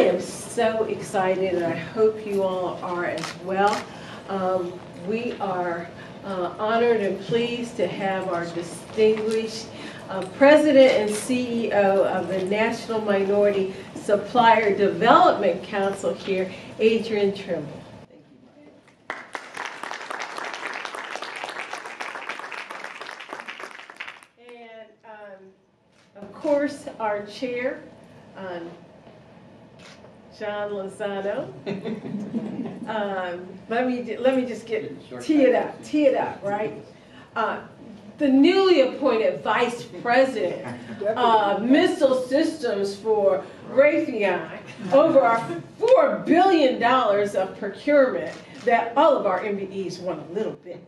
am so excited, and I hope you all are as well. We are honored and pleased to have our distinguished President and CEO of the National Minority Supplier Development Council here, Adrienne Trimble. Of course, our chair, John Lozano. Let me just tee it up, right? The newly appointed Vice President of Missile Systems for Raytheon, over our $4 billion of procurement that all of our MBEs want a little bit.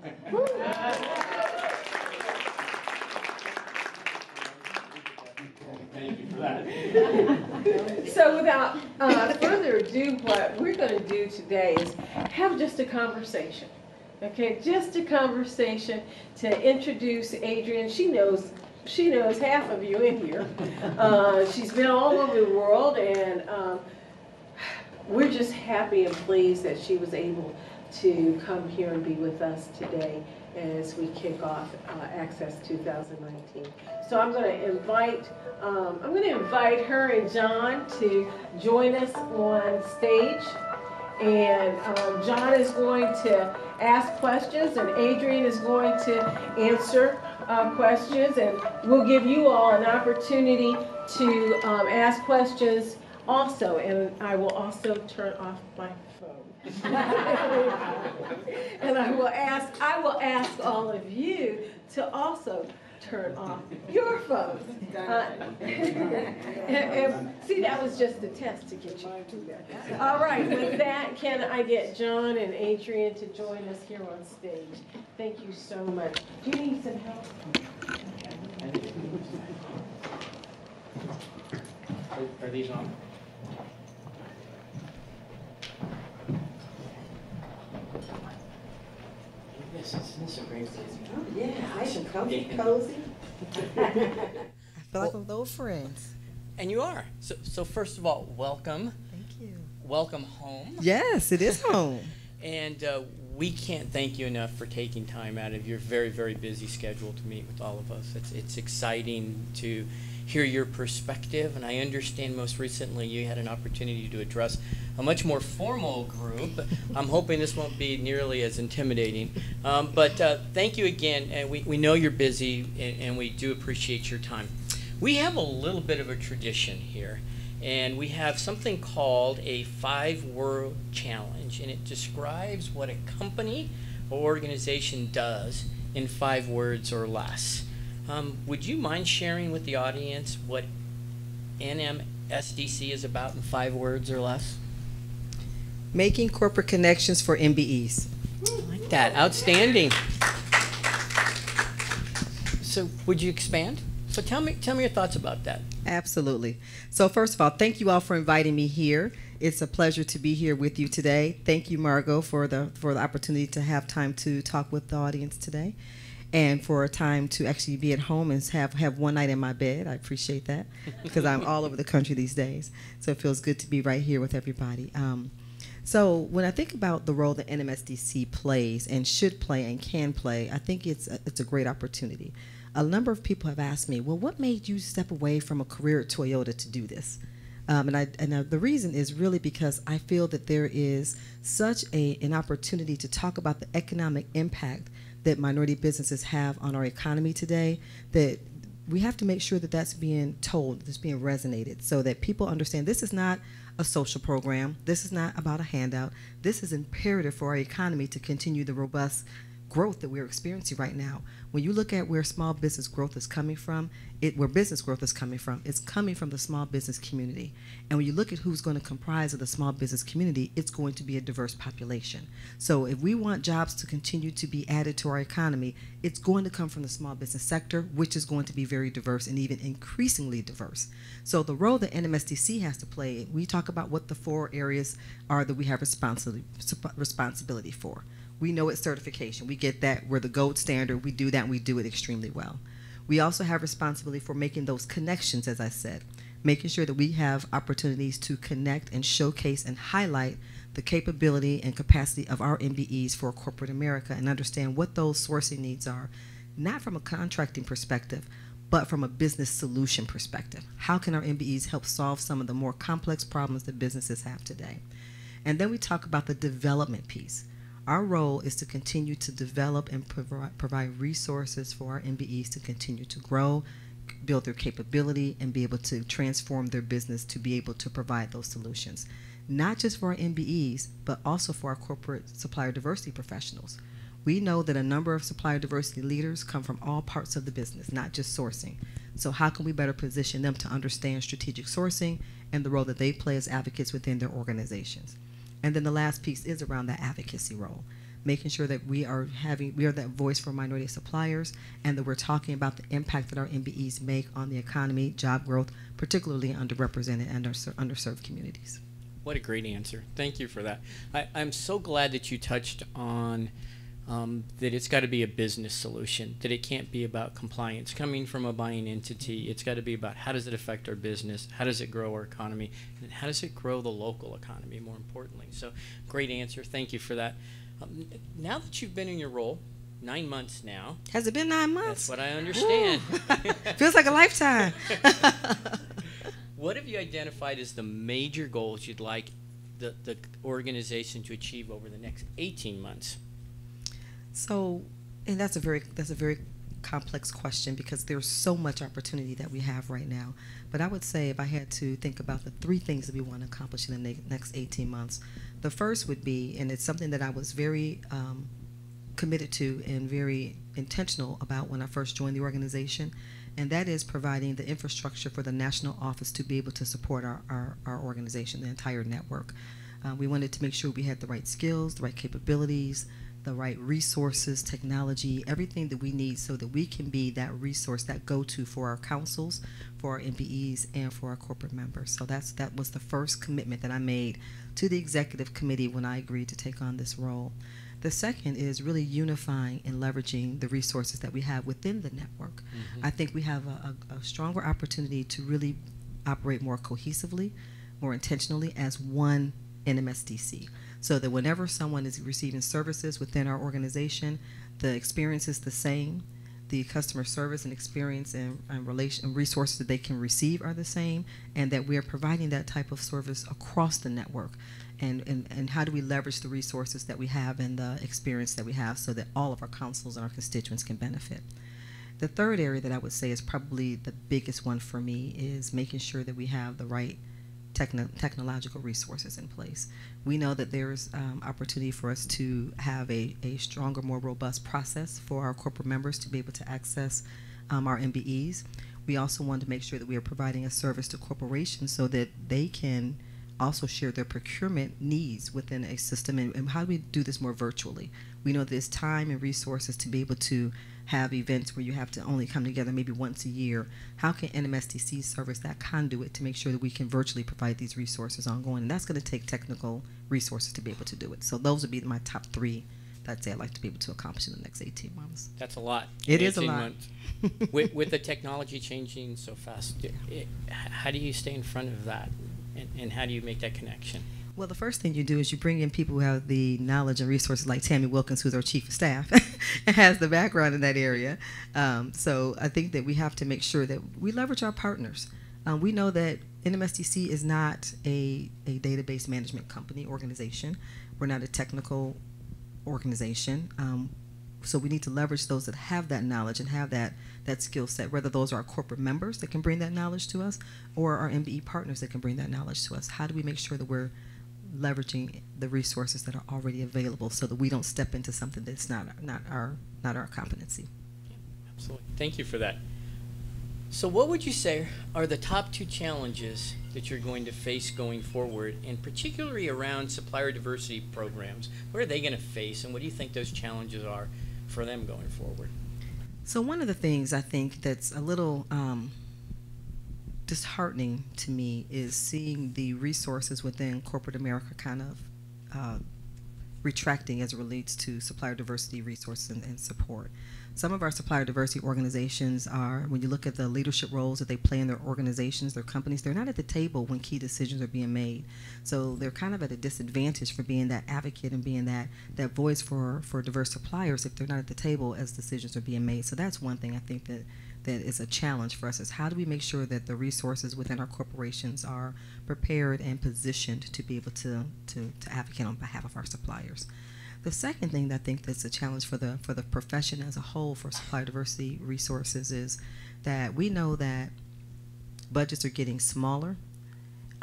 Thank you for that. So without further ado, what we're going to do today is have just a conversation. Okay, just a conversation to introduce Adrienne. She knows half of you in here. She's been all over the world, and we're just happy and pleased that she was able to come here and be with us today as we kick off ACCESS 2019. So I'm going to invite her and John to join us on stage. And John is going to ask questions, and Adrienne is going to answer questions, and we'll give you all an opportunity to ask questions also. And I will also turn off my phone. And I will ask all of you to also turn off your phones. And see, that was just a test to get you to do that. All right, with that, can I get John and Adrienne to join us here on stage? Thank you so much. Do you need some help? Are these on? Isn't this a great place? Oh, yeah, nice and comfy, cozy. I feel like we're old friends. And you are. So first of all, welcome. Thank you. Welcome home. Yes, it is home. And we can't thank you enough for taking time out of your very, very busy schedule to meet with all of us. It's exciting to hear your perspective, and I understand most recently you had an opportunity to address a much more formal group. I'm hoping this won't be nearly as intimidating. But thank you again, and we know you're busy, and we do appreciate your time. We have a little bit of a tradition here, and we have something called a 5-word challenge, and it describes what a company or organization does in 5 words or less. Would you mind sharing with the audience what NMSDC is about in 5 words or less? Making corporate connections for MBEs. I like that. Outstanding. So would you expand? So tell me your thoughts about that. Absolutely. So first of all, thank you all for inviting me here. It's a pleasure to be here with you today. Thank you, Margot, for the opportunity to have time to talk with the audience today, and for a time to actually be at home and have one night in my bed. I appreciate that because I'm all over the country these days. So it feels good to be right here with everybody. So when I think about the role that NMSDC plays and should play and can play, I think it's a great opportunity. A number of people have asked me, well, what made you step away from a career at Toyota to do this? The reason is really because I feel that there is such an opportunity to talk about the economic impact that minority businesses have on our economy today, that we have to make sure that that's being told, that's being resonated, so that people understand this is not a social program, this is not about a handout, this is imperative for our economy to continue the robust growth that we're experiencing right now. When you look at where small business growth is coming from, where business growth is coming from, it's coming from the small business community. And when you look at who's going to comprise of the small business community, it's going to be a diverse population. So if we want jobs to continue to be added to our economy, it's going to come from the small business sector, which is going to be very diverse and even increasingly diverse. So the role that NMSDC has to play, we talk about what the 4 areas are that we have responsibility for. We know it's certification. We get that. We're the gold standard. We do that, and we do it extremely well. We also have responsibility for making those connections, as I said, making sure that we have opportunities to connect and showcase and highlight the capability and capacity of our MBEs for corporate America and understand what those sourcing needs are, not from a contracting perspective, but from a business solution perspective. How can our MBEs help solve some of the more complex problems that businesses have today? And then we talk about the development piece. Our role is to continue to develop and provide resources for our MBEs to continue to grow, build their capability, and be able to transform their business to be able to provide those solutions. Not just for our MBEs, but also for our corporate supplier diversity professionals. We know that a number of supplier diversity leaders come from all parts of the business, not just sourcing. So how can we better position them to understand strategic sourcing and the role that they play as advocates within their organizations? And then the last piece is around that advocacy role, making sure that we are that voice for minority suppliers, and that we're talking about the impact that our MBEs make on the economy, job growth, particularly underrepresented and underserved communities. What a great answer. Thank you for that. I'm so glad that you touched on that it's got to be a business solution, that it can't be about compliance coming from a buying entity. It's got to be about how does it affect our business, how does it grow our economy, and how does it grow the local economy, more importantly. So great answer. Thank you for that. Now that you've been in your role, 9 months now. Has it been 9 months? That's what I understand. Feels like a lifetime. What have you identified as the major goals you'd like the organization to achieve over the next 18 months? So, and that's a very complex question because there's so much opportunity that we have right now. But I would say if I had to think about the 3 things that we want to accomplish in the next 18 months, the first would be, and it's something that I was very committed to and very intentional about when I first joined the organization, and that is providing the infrastructure for the national office to be able to support our organization, the entire network. We wanted to make sure we had the right skills, the right capabilities, the right resources, technology, everything that we need so that we can be that resource, that go-to for our councils, for our MBEs, and for our corporate members. So that was the first commitment that I made to the executive committee when I agreed to take on this role. The second is really unifying and leveraging the resources that we have within the network. I think we have a stronger opportunity to really operate more cohesively, more intentionally as one NMSDC, so that whenever someone is receiving services within our organization, the experience is the same, the customer service and experience and resources that they can receive are the same, and that we are providing that type of service across the network. And how do we leverage the resources that we have and the experience that we have so that all of our councils and our constituents can benefit. The third area that I would say is probably the biggest one for me is making sure that we have the right technological resources in place. We know that there's opportunity for us to have a stronger, more robust process for our corporate members to be able to access our MBEs. We also want to make sure that we are providing a service to corporations so that they can also share their procurement needs within a system. And how do we do this more virtually? We know there's time and resources to be able to have events where you have to only come together maybe once a year. How can NMSDC service that conduit to make sure that we can virtually provide these resources ongoing? And that's going to take technical resources to be able to do it. So those would be my top 3 that I'd say I'd like to be able to accomplish in the next 18 months. That's a lot. It is a lot. with the technology changing so fast, how do you stay in front of that? And how do you make that connection? Well, the first thing you do is you bring in people who have the knowledge and resources, like Tammy Wilkins, who's our chief of staff, and has the background in that area. So I think that we have to make sure that we leverage our partners. We know that NMSDC is not a database management company organization. We're not a technical organization. So we need to leverage those that have that knowledge and have that skill set, whether those are our corporate members that can bring that knowledge to us or our MBE partners that can bring that knowledge to us. How do we make sure that we're leveraging the resources that are already available so that we don't step into something that's not our competency? Yeah, absolutely. Thank you for that. So what would you say are the top 2 challenges that you're going to face going forward, and particularly around supplier diversity programs? What are they going to face, and what do you think those challenges are for them going forward? So one of the things I think that's a little disheartening to me is seeing the resources within corporate America kind of retracting as it relates to supplier diversity resources and support. Some of our supplier diversity organizations are, when you look at the leadership roles that they play in their organizations, their companies, they're not at the table when key decisions are being made. So they're kind of at a disadvantage for being that advocate and being that voice for diverse suppliers if they're not at the table as decisions are being made. So that's one thing I think that is a challenge for us, is how do we make sure that the resources within our corporations are prepared and positioned to be able to advocate on behalf of our suppliers. The second thing that I think that's a challenge for the profession as a whole for supplier diversity resources is that we know that budgets are getting smaller.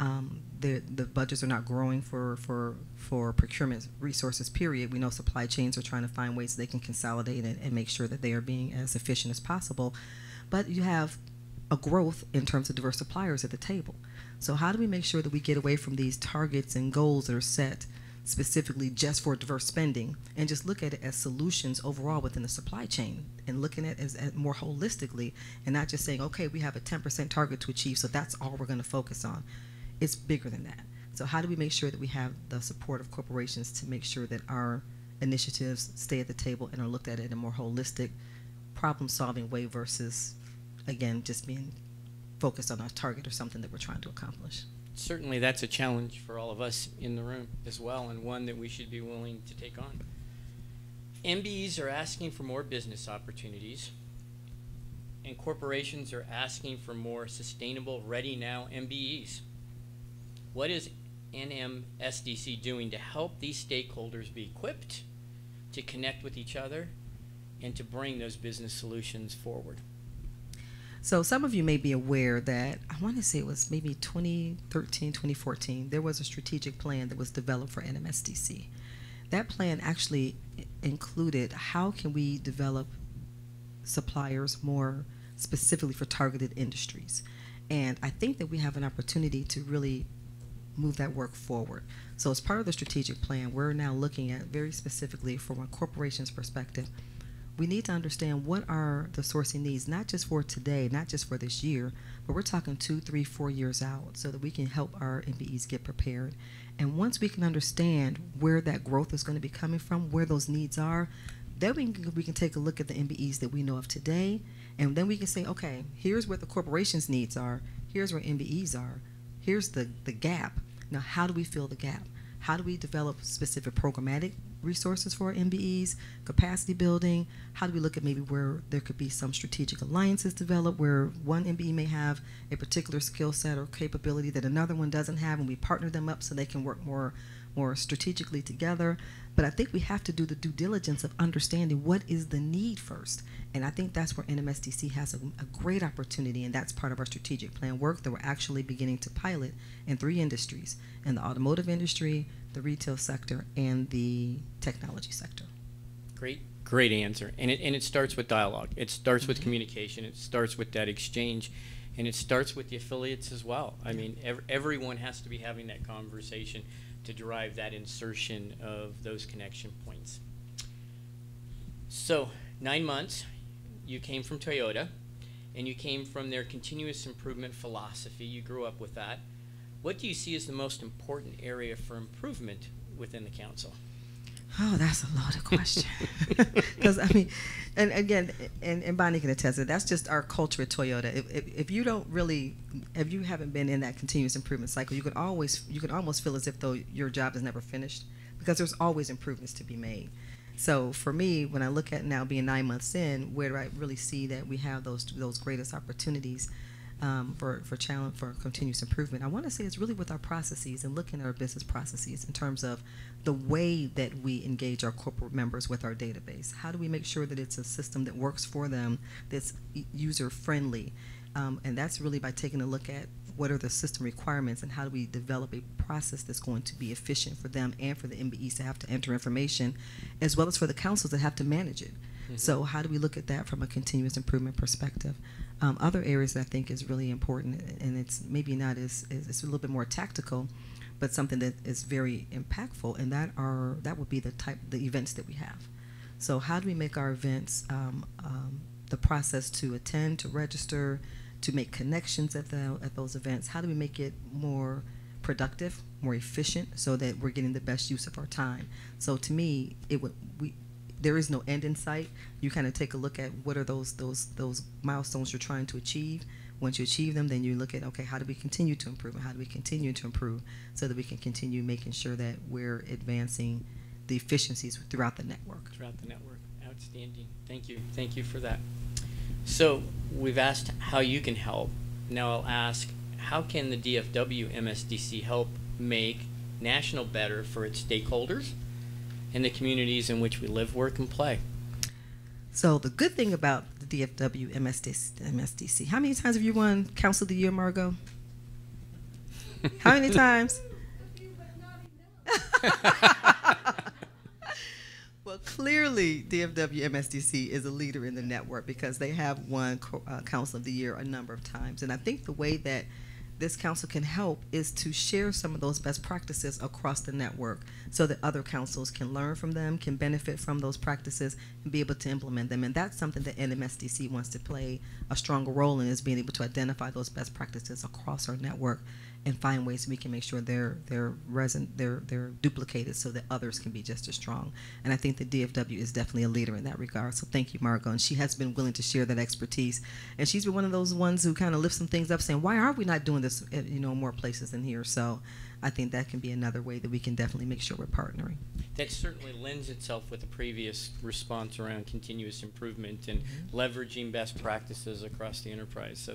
The budgets are not growing for procurement resources, period. We know supply chains are trying to find ways they can consolidate and make sure that they are being as efficient as possible. But you have a growth in terms of diverse suppliers at the table. So how do we make sure that we get away from these targets and goals that are set specifically just for diverse spending and just look at it as solutions overall within the supply chain and looking at it as more holistically and not just saying, okay, we have a 10% target to achieve, so that's all we're going to focus on. It's bigger than that. So how do we make sure that we have the support of corporations to make sure that our initiatives stay at the table and are looked at in a more holistic, problem-solving way versus, again, just being focused on a target or something that we're trying to accomplish? Certainly that's a challenge for all of us in the room as well, and one that we should be willing to take on. MBEs are asking for more business opportunities, and corporations are asking for more sustainable, ready now MBEs. What is NMSDC doing to help these stakeholders be equipped to connect with each other and to bring those business solutions forward? So some of you may be aware that, I want to say it was maybe 2013, 2014, there was a strategic plan that was developed for NMSDC. That plan actually included how can we develop suppliers more specifically for targeted industries. And I think that we have an opportunity to really move that work forward. So as part of the strategic plan, we're now looking at very specifically from a corporation's perspective, we need to understand what are the sourcing needs, not just for today, not just for this year, but we're talking 2, 3, 4 years out so that we can help our MBEs get prepared. And once we can understand where that growth is going to be coming from, where those needs are, then we can take a look at the MBEs that we know of today, and then we can say, okay, here's what the corporation's needs are, here's where MBEs are, here's the gap. Now, how do we fill the gap? How do we develop specific programmatic resources for our MBEs, capacity building? How do we look at maybe where there could be some strategic alliances developed where one MBE may have a particular skill set or capability that another one doesn't have, and we partner them up so they can work more strategically together? But I think we have to do the due diligence of understanding what is the need first. And I think that's where NMSDC has a great opportunity, and that's part of our strategic plan work that we're actually beginning to pilot in 3 industries, in the automotive industry, the retail sector, and the technology sector. Great answer. And it starts with dialogue. It starts with communication. It starts with that exchange. And it starts with the affiliates as well. I mean, everyone has to be having that conversation to derive that insertion of those connection points. So 9 months, you came from Toyota, and you came from their continuous improvement philosophy. You grew up with that. What do you see as the most important area for improvement within the council? Oh, that's a loaded question. Because, I mean, and again, and Bonnie can attest to it, that's just our culture at Toyota. If you don't really, if you haven't been in that continuous improvement cycle, you can almost feel as if though your job is never finished, because there's always improvements to be made. So for me, when I look at now being 9 months in, where do I really see that we have those greatest opportunities for challenge, for continuous improvement? I want to say it's really with our processes and looking at our business processes in terms of the way that we engage our corporate members with our database. How do we make sure that it's a system that works for them, that's user friendly? And that's really by taking a look at what are the system requirements and how do we develop a process that's going to be efficient for them and for the MBEs to have to enter information, as well as for the councils that have to manage it. So how do we look at that from a continuous improvement perspective? Other areas that I think is really important, and it's maybe not it's a little bit more tactical, but something that is very impactful, and that would be the events that we have. So how do we make our events the process to attend, to register, to make connections at those events? How do we make it more productive, more efficient, so that we're getting the best use of our time? So to me, there is no end in sight. You kind of take a look at what are those milestones you're trying to achieve. Once you achieve them, then you look at, okay, how do we continue to improve, and how do we continue to improve so that we can continue making sure that we're advancing the efficiencies throughout the network. Throughout the network. Outstanding. Thank you. Thank you for that. So we've asked how you can help. Now I'll ask, how can the DFW MSDC help make national better for its stakeholders and the communities in which we live, work, and play? So the good thing about the DFW MSDC, how many times have you won Council of the Year, Margot? How many times? Well, clearly, DFW MSDC is a leader in the network because they have won Council of the Year a number of times. And I think the way that this council can help is to share some of those best practices across the network so that other councils can learn from them, can benefit from those practices, and be able to implement them. And that's something that NMSDC wants to play a stronger role in, is being able to identify those best practices across our network and find ways we can make sure they're duplicated so that others can be just as strong. And I think the DFW is definitely a leader in that regard. So thank you, Margot. And she has been willing to share that expertise. And she's been one of those ones who kind of lift some things up, saying, why are we not doing this at, more places than here? So I think that can be another way that we can definitely make sure we're partnering. That certainly lends itself with the previous response around continuous improvement and leveraging best practices across the enterprise.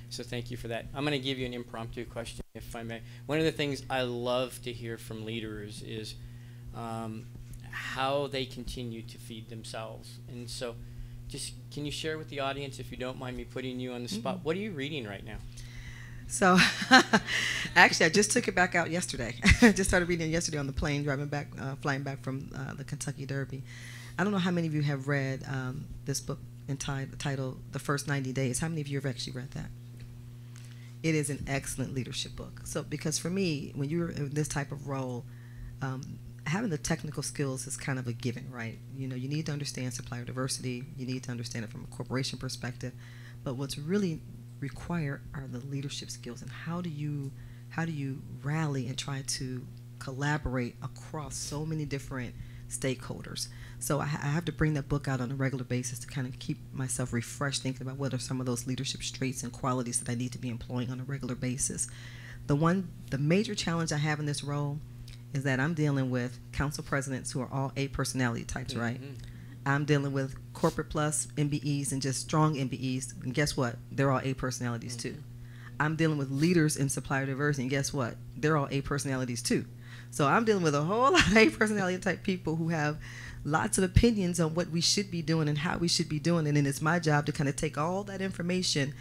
So thank you for that. I'm going to give you an impromptu question, if I may. One of the things I love to hear from leaders is how they continue to feed themselves. And so just can you share with the audience, if you don't mind me putting you on the spot, what are you reading right now? So actually, I just took it back out yesterday. I just started reading it yesterday on the plane, flying back from the Kentucky Derby. I don't know how many of you have read this book entitled The First 90 Days. How many of you have actually read that? It is an excellent leadership book. So, because for me, when you're in this type of role, having the technical skills is kind of a given, right? You need to understand supplier diversity. You need to understand it from a corporation perspective. But what's really required are the leadership skills, and how do you rally and try to collaborate across so many different stakeholders. So I have to bring that book out on a regular basis to kind of keep myself refreshed, thinking about what are some of those leadership traits and qualities that I need to be employing on a regular basis. The major challenge I have in this role is that I'm dealing with council presidents who are all A personality types, right? I'm dealing with corporate plus MBEs and just strong MBEs, and guess what? They're all A personalities too. I'm dealing with leaders in supplier diversity, and guess what? They're all A personalities too. So I'm dealing with a whole lot of A personality type people who have lots of opinions on what we should be doing and how we should be doing it. And it's my job to kind of take all that information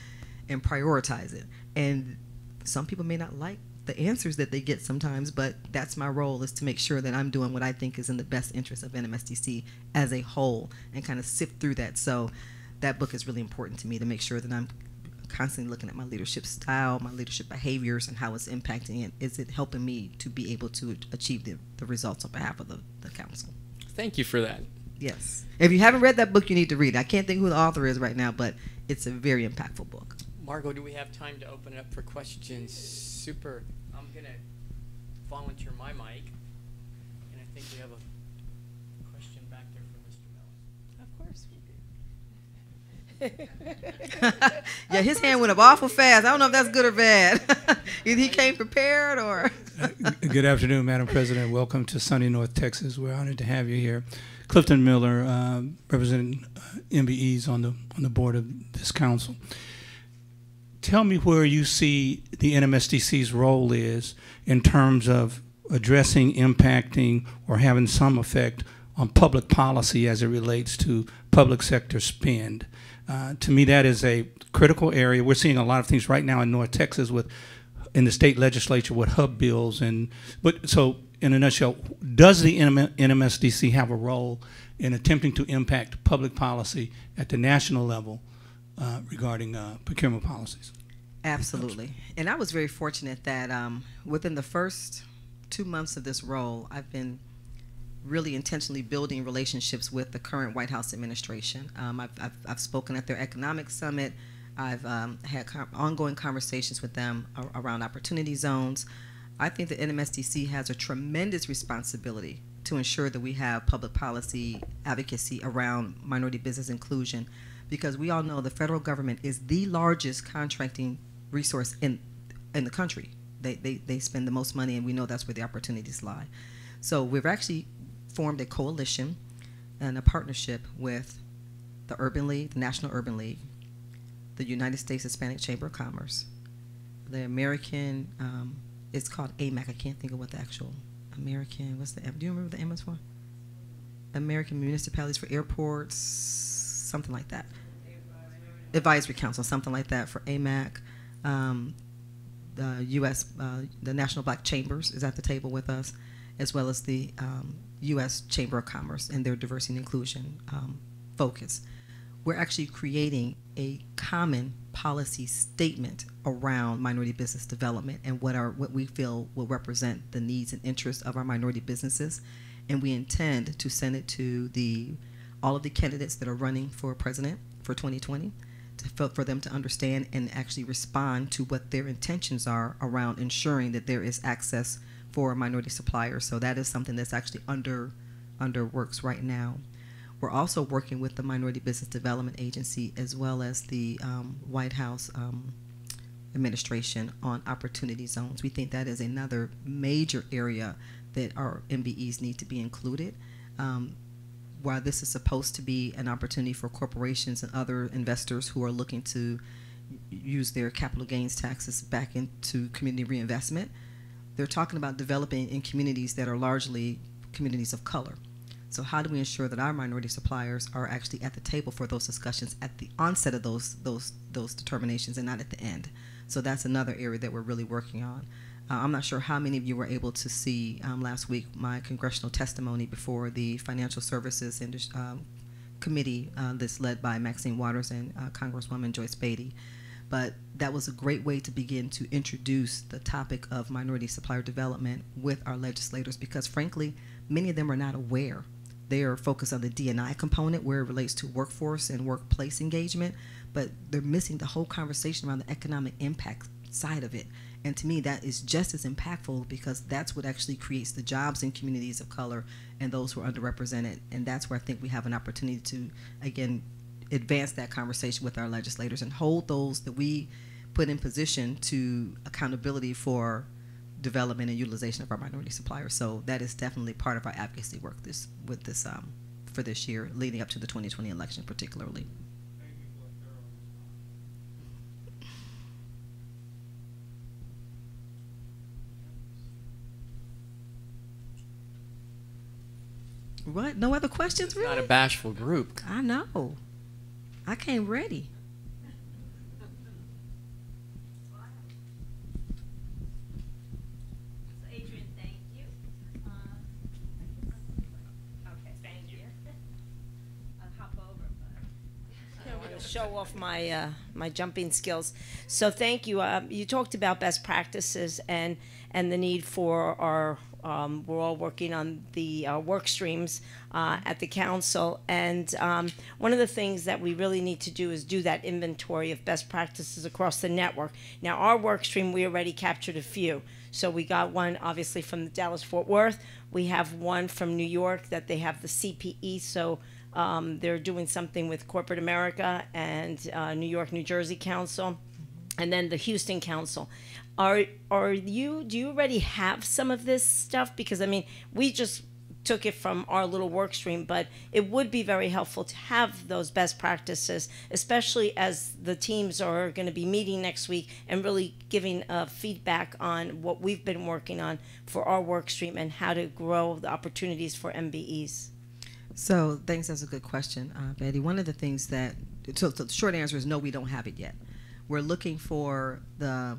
and prioritize it. And some people may not like the answers that they get sometimes, but that's my role, is to make sure that I'm doing what I think is in the best interest of NMSDC as a whole and kind of sift through that. So that book is really important to me, to make sure that I'm constantly looking at my leadership style, my leadership behaviors, and how it's impacting it. Is it helping me to be able to achieve the results on behalf of the council? Thank you for that. Yes. If you haven't read that book, you need to read it. I can't think who the author is right now, but it's a very impactful book. Margot, do we have time to open it up for questions? Super. I'm going to volunteer my mic, and I think we have a question back there from Mr. Mellis. Of course. Yeah, his hand went up awful fast. I don't know if that's good or bad. Either he came prepared or... Good afternoon, Madam President. Welcome to sunny North Texas. We're honored to have you here. Clifton Miller, representing MBEs on the board of this council. Tell me where you see the NMSDC's role is in terms of addressing, impacting, or having some effect on public policy as it relates to public sector spend. To me, that is a critical area. We're seeing a lot of things right now in North Texas in the state legislature with hub bills. But so, in a nutshell, does the NMSDC have a role in attempting to impact public policy at the national level regarding procurement policies? Absolutely. And I was very fortunate that within the first 2 months of this role, I've been really intentionally building relationships with the current White House administration. I've spoken at their economic summit. I've had ongoing conversations with them around opportunity zones. I think the NMSDC has a tremendous responsibility to ensure that we have public policy advocacy around minority business inclusion, because we all know the federal government is the largest contracting resource in the country. They spend the most money, and we know that's where the opportunities lie. So we've actually formed a coalition and a partnership with the Urban League, the National Urban League, the United States Hispanic Chamber of Commerce, the American, it's called AMAC. I can't think of what the actual American, what's the, do you remember the M is for? American Municipalities for Airports, something like that. Advisory Council, something like that for AMAC. The U.S., the National Black Chambers is at the table with us, as well as the U.S. Chamber of Commerce and their diversity and inclusion focus. We're actually creating a common policy statement around minority business development and what we feel will represent the needs and interests of our minority businesses. And we intend to send it to all of the candidates that are running for president for 2020 for them to understand and actually respond to what their intentions are around ensuring that there is access for minority suppliers. So that is something that's actually under works right now. We're also working with the Minority Business Development Agency as well as the White House administration on opportunity zones. We think that is another major area that our MBEs need to be included. While this is supposed to be an opportunity for corporations and other investors who are looking to use their capital gains taxes back into community reinvestment, they're talking about developing in communities that are largely communities of color. So how do we ensure that our minority suppliers are actually at the table for those discussions at the onset of those determinations and not at the end? So that's another area that we're really working on. I'm not sure how many of you were able to see last week my congressional testimony before the Financial Services Committee that's led by Maxine Waters and Congresswoman Joyce Beatty. But that was a great way to begin to introduce the topic of minority supplier development with our legislators, because frankly, many of them are not aware. They are focused on the D&I component where it relates to workforce and workplace engagement, but they're missing the whole conversation around the economic impact side of it. And to me, that is just as impactful, because that's what actually creates the jobs in communities of color and those who are underrepresented. And that's where I think we have an opportunity to, again, advance that conversation with our legislators and hold those that we put in position to accountability for development and utilization of our minority suppliers. So that is definitely part of our advocacy work for this year, leading up to the 2020 election particularly. What? No other questions, really? Not a bashful group. I know. I came ready. So Adrienne, thank you. Okay, thank you. I'll hop over, but I want to show off my my jumping skills. So thank you. You talked about best practices and the need for our. We're all working on the work streams at the council, and one of the things that we really need to do is do that inventory of best practices across the network. Now, our work stream, we already captured a few. So we got one, obviously, from the Dallas-Fort Worth. We have one from New York that they have the CPE, so they're doing something with corporate America and New York, New Jersey Council, and then the Houston Council. Do you already have some of this stuff? Because, I mean, we just took it from our little work stream, but it would be very helpful to have those best practices, especially as the teams are going to be meeting next week and really giving feedback on what we've been working on for our work stream and how to grow the opportunities for MBEs. So thanks, that's a good question, Betty. One of the things so the short answer is no, we don't have it yet. We're looking for the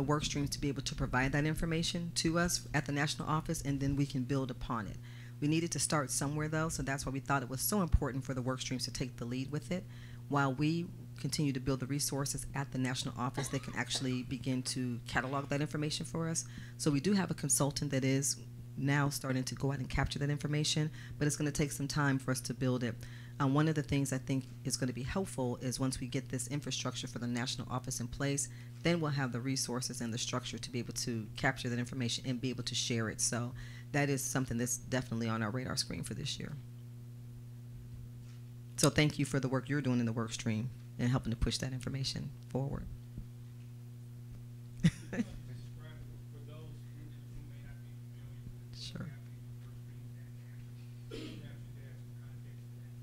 work streams to be able to provide that information to us at the national office, and then we can build upon it. We needed to start somewhere, though, so that's why we thought it was so important for the work streams to take the lead with it, while we continue to build the resources at the national office that can actually begin to catalog that information for us. So we do have a consultant that is now starting to go out and capture that information, but it's going to take some time for us to build it. One of the things I think is going to be helpful is once we get this infrastructure for the national office in place, then we'll have the resources and the structure to be able to capture that information and be able to share it. So that is something that's definitely on our radar screen for this year. So thank you for the work you're doing in the work stream and helping to push that information forward. Sure.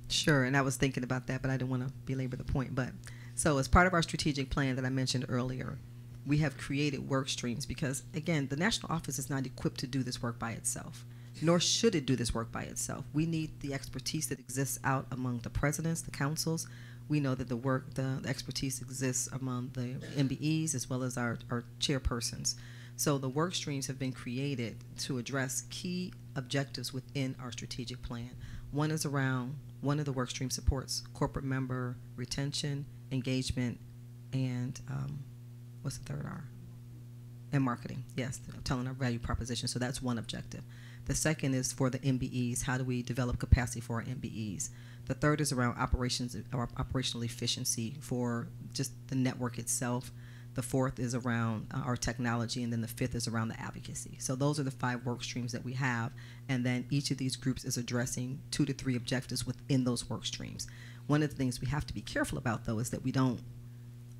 Sure, and I was thinking about that, but I didn't want to belabor the point. But so as part of our strategic plan that I mentioned earlier, we have created work streams because, again, the national office is not equipped to do this work by itself, nor should it do this work by itself. We need the expertise that exists out among the presidents, the councils. We know that the expertise exists among the MBEs as well as our chairpersons. So the work streams have been created to address key objectives within our strategic plan. One of the work streams supports corporate member retention, engagement, and what's the third R? And marketing, yes, telling our value proposition. So that's one objective. The second is for the MBEs. How do we develop capacity for our MBEs? The third is around operations or operational efficiency for just the network itself. The fourth is around our technology, and then the fifth is around the advocacy. So those are the 5 work streams that we have, and then each of these groups is addressing 2 to 3 objectives within those work streams. One of the things we have to be careful about, though, is that we don't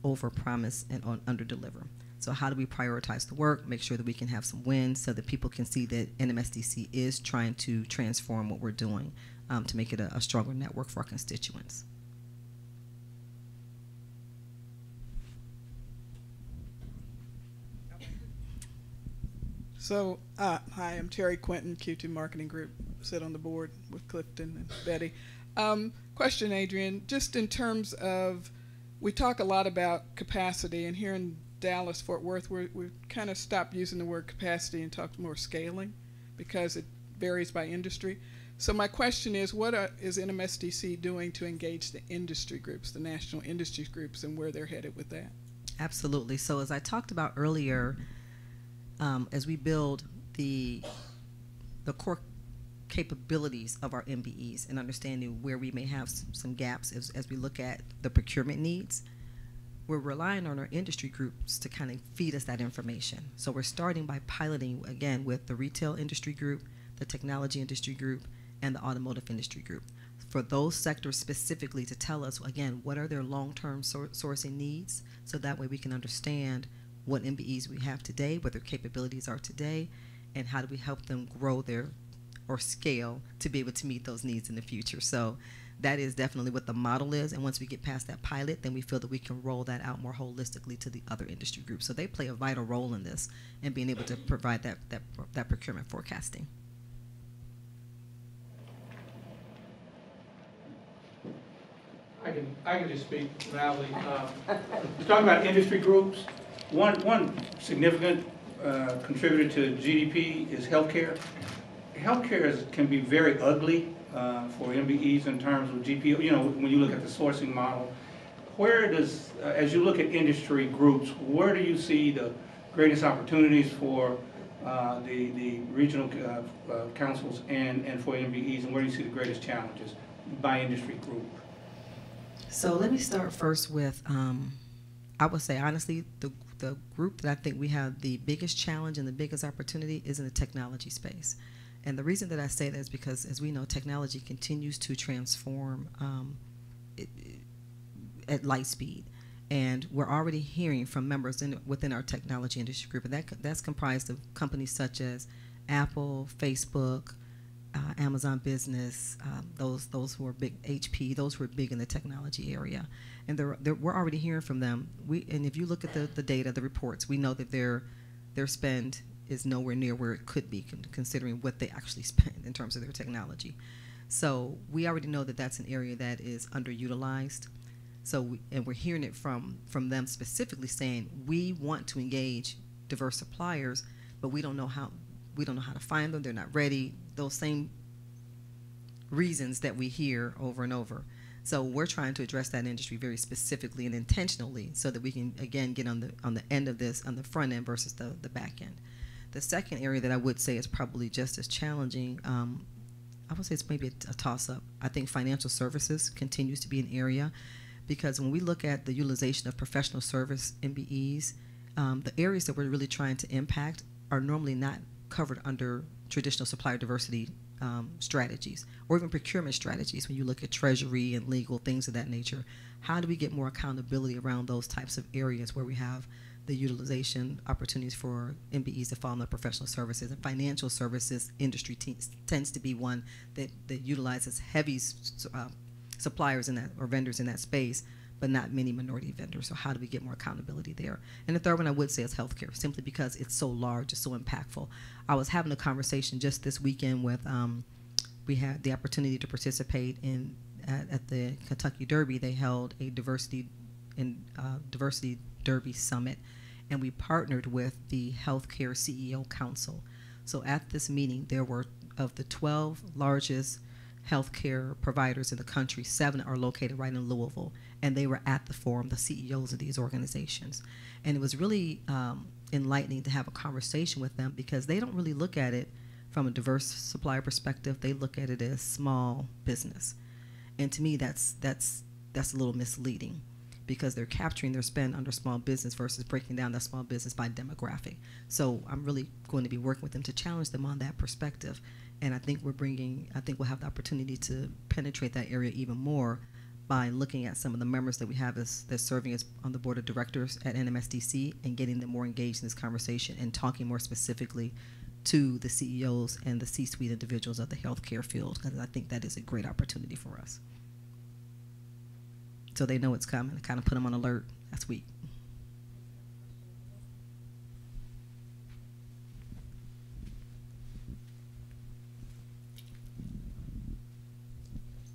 overpromise and underdeliver. So how do we prioritize the work, make sure that we can have some wins so that people can see that NMSDC is trying to transform what we're doing to make it a stronger network for our constituents. So, hi, I'm Terry Quinton, Q2 Marketing Group, sit on the board with Clifton and Betty. Question, Adrienne, just in terms of, we talk a lot about capacity, and here in Dallas, Fort Worth, we've kind of stopped using the word capacity and talked more scaling because it varies by industry. So my question is, what is NMSDC doing to engage the industry groups, the national industry groups, and where they're headed with that? Absolutely. So as I talked about earlier, as we build the core capabilities of our MBEs and understanding where we may have some gaps as we look at the procurement needs, we're relying on our industry groups to kind of feed us that information. So we're starting by piloting, again, with the retail industry group, the technology industry group, and the automotive industry group. For those sectors specifically to tell us, again, what are their long-term sourcing needs, so that way we can understand what MBEs we have today, what their capabilities are today, and how do we help them grow or scale to be able to meet those needs in the future. So that is definitely what the model is, and once we get past that pilot, then we feel that we can roll that out more holistically to the other industry groups. So they play a vital role in this and being able to provide that procurement forecasting. I can just speak loudly. Talking about industry groups, one significant contributor to GDP is healthcare. Healthcare can be very ugly for MBEs in terms of GPO. You know, when you look at the sourcing model, where does, as you look at industry groups, where do you see the greatest opportunities for the regional councils and for MBEs, and where do you see the greatest challenges by industry group? So let me start first with, I would say honestly, the group that I think we have the biggest challenge and the biggest opportunity is in the technology space. And the reason that I say that is because, as we know, technology continues to transform at light speed. And we're already hearing from members within our technology industry group, and that's comprised of companies such as Apple, Facebook, Amazon Business, those who are big, HP, those who are big in the technology area. And we're already hearing from them. And if you look at the data, the reports, we know that their spend is nowhere near where it could be, considering what they actually spend in terms of their technology. So we already know that that's an area that is underutilized. So and we're hearing it from them specifically saying, we want to engage diverse suppliers, but we don't know how to find them. They're not ready. Those same reasons that we hear over and over. So we're trying to address that industry very specifically and intentionally, so that we can again get on the end of this, on the front end versus the back end. The second area that I would say is probably just as challenging, I would say it's maybe a toss-up. I think financial services continues to be an area, because when we look at the utilization of professional service MBEs, the areas that we're really trying to impact are normally not covered under traditional supplier diversity strategies, or even procurement strategies. When you look at treasury and legal, things of that nature, how do we get more accountability around those types of areas where we have the utilization opportunities for MBEs to fall under professional services, and financial services industry tends to be one that utilizes heavy suppliers in that, or vendors in that space, but not many minority vendors. So how do we get more accountability there? And the third one I would say is healthcare, simply because it's so large, it's so impactful. I was having a conversation just this weekend with, we had the opportunity to participate in, at the Kentucky Derby. They held a diversity Derby Summit, and we partnered with the Healthcare CEO Council. So at this meeting, there were, of the 12 largest healthcare providers in the country, 7 are located right in Louisville, and they were at the forum, the CEOs of these organizations. And it was really enlightening to have a conversation with them, because they don't really look at it from a diverse supplier perspective. They look at it as small business. And to me, that's a little misleading, because they're capturing their spend under small business versus breaking down that small business by demographic. So I'm really going to be working with them to challenge them on that perspective. And I think we'll have the opportunity to penetrate that area even more by looking at some of the members that we have that's serving as on the board of directors at NMSDC, and getting them more engaged in this conversation and talking more specifically to the CEOs and the C-suite individuals of the healthcare field, because I think that is a great opportunity for us. So they know it's coming, kind of put them on alert last week.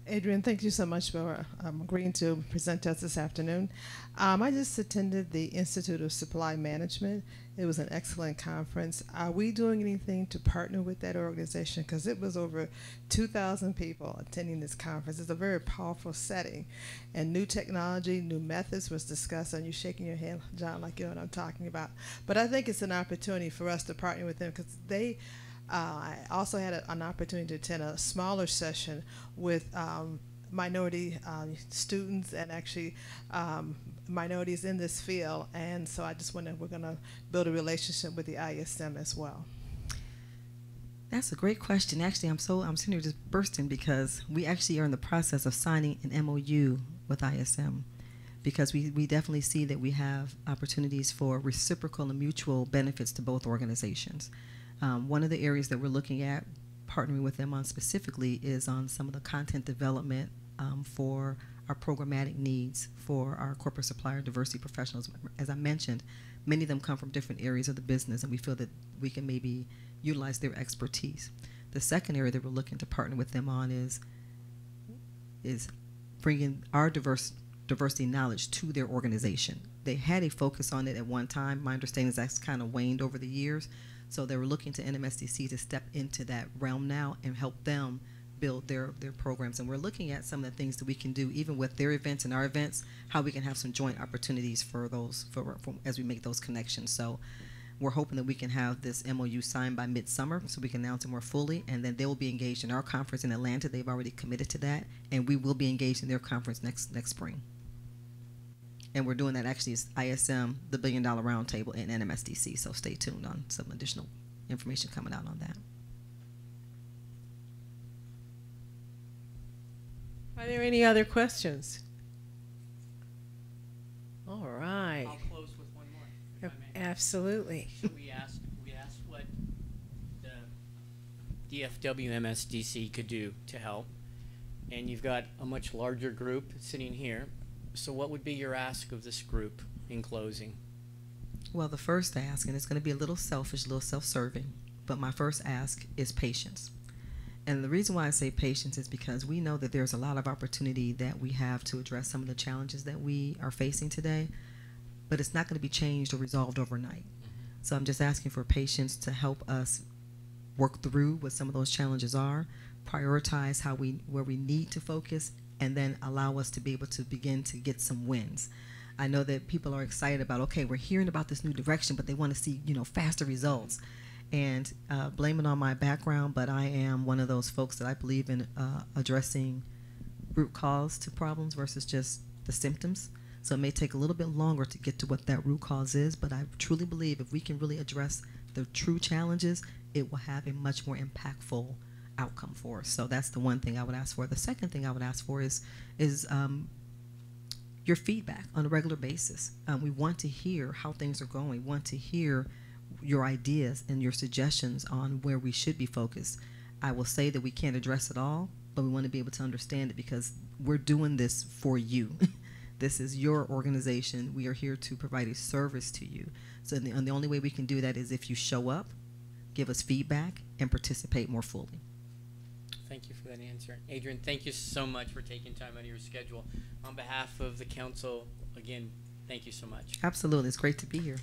Adrienne, thank you so much for agreeing to present to us this afternoon. I just attended the Institute of Supply Management. It was an excellent conference. Are we doing anything to partner with that organization? Because it was over 2,000 people attending this conference. It's a very powerful setting. And new technology, new methods was discussed. And you're shaking your head, John, like you know what I'm talking about. But I think it's an opportunity for us to partner with them, because they I also had an opportunity to attend a smaller session with minority students, and actually minorities in this field. And so I just wonder if we're going to build a relationship with the ISM as well. That's a great question. Actually, I'm sitting here just bursting, because we actually are in the process of signing an MOU with ISM, because we definitely see that we have opportunities for reciprocal and mutual benefits to both organizations. One of the areas that we're looking at partnering with them on specifically is on some of the content development for our programmatic needs for our corporate supplier diversity professionals. As I mentioned, many of them come from different areas of the business, and we feel that we can maybe utilize their expertise. The second area that we're looking to partner with them on is bringing our diversity knowledge to their organization. They had a focus on it at one time. My understanding is that's kind of waned over the years. So they were looking to NMSDC to step into that realm now and help them build their programs. And we're looking at some of the things that we can do, even with their events and our events, how we can have some joint opportunities for those, as we make those connections. So we're hoping that we can have this MOU signed by midsummer, so we can announce it more fully, and then they will be engaged in our conference in Atlanta. They've already committed to that, and we will be engaged in their conference next spring. And we're doing that actually as ISM, the $1 Billion Roundtable in NMSDC. So stay tuned on some additional information coming out on that. Are there any other questions? All right. I'll close with one more, if I may. Absolutely. So we asked what the DFW MSDC could do to help, and you've got a much larger group sitting here. So what would be your ask of this group in closing? Well, the first ask, and it's going to be a little selfish, a little self-serving, but my first ask is patience. And the reason why I say patience is because we know that there's a lot of opportunity that we have to address some of the challenges that we are facing today, but it's not going to be changed or resolved overnight. So I'm just asking for patience to help us work through what some of those challenges are, prioritize where we need to focus, and then allow us to be able to begin to get some wins. I know that people are excited about, okay, we're hearing about this new direction, but they want to see, faster results. And blame it on my background, but I am one of those folks that I believe in addressing root cause to problems versus just the symptoms. So it may take a little bit longer to get to what that root cause is, but I truly believe if we can really address the true challenges it will have a much more impactful outcome for us. So that's the one thing I would ask for. The second thing I would ask for is your feedback on a regular basis. We want to hear how things are going. We want to hear your ideas and your suggestions on where we should be focused. I will say that we can't address it all, but we want to be able to understand it because we're doing this for you. This is your organization. We are here to provide a service to you. So the only way we can do that is if you show up, give us feedback, and participate more fully. Thank you for that answer. Adrienne, thank you so much for taking time out of your schedule. On behalf of the council, again, thank you so much. Absolutely. It's great to be here.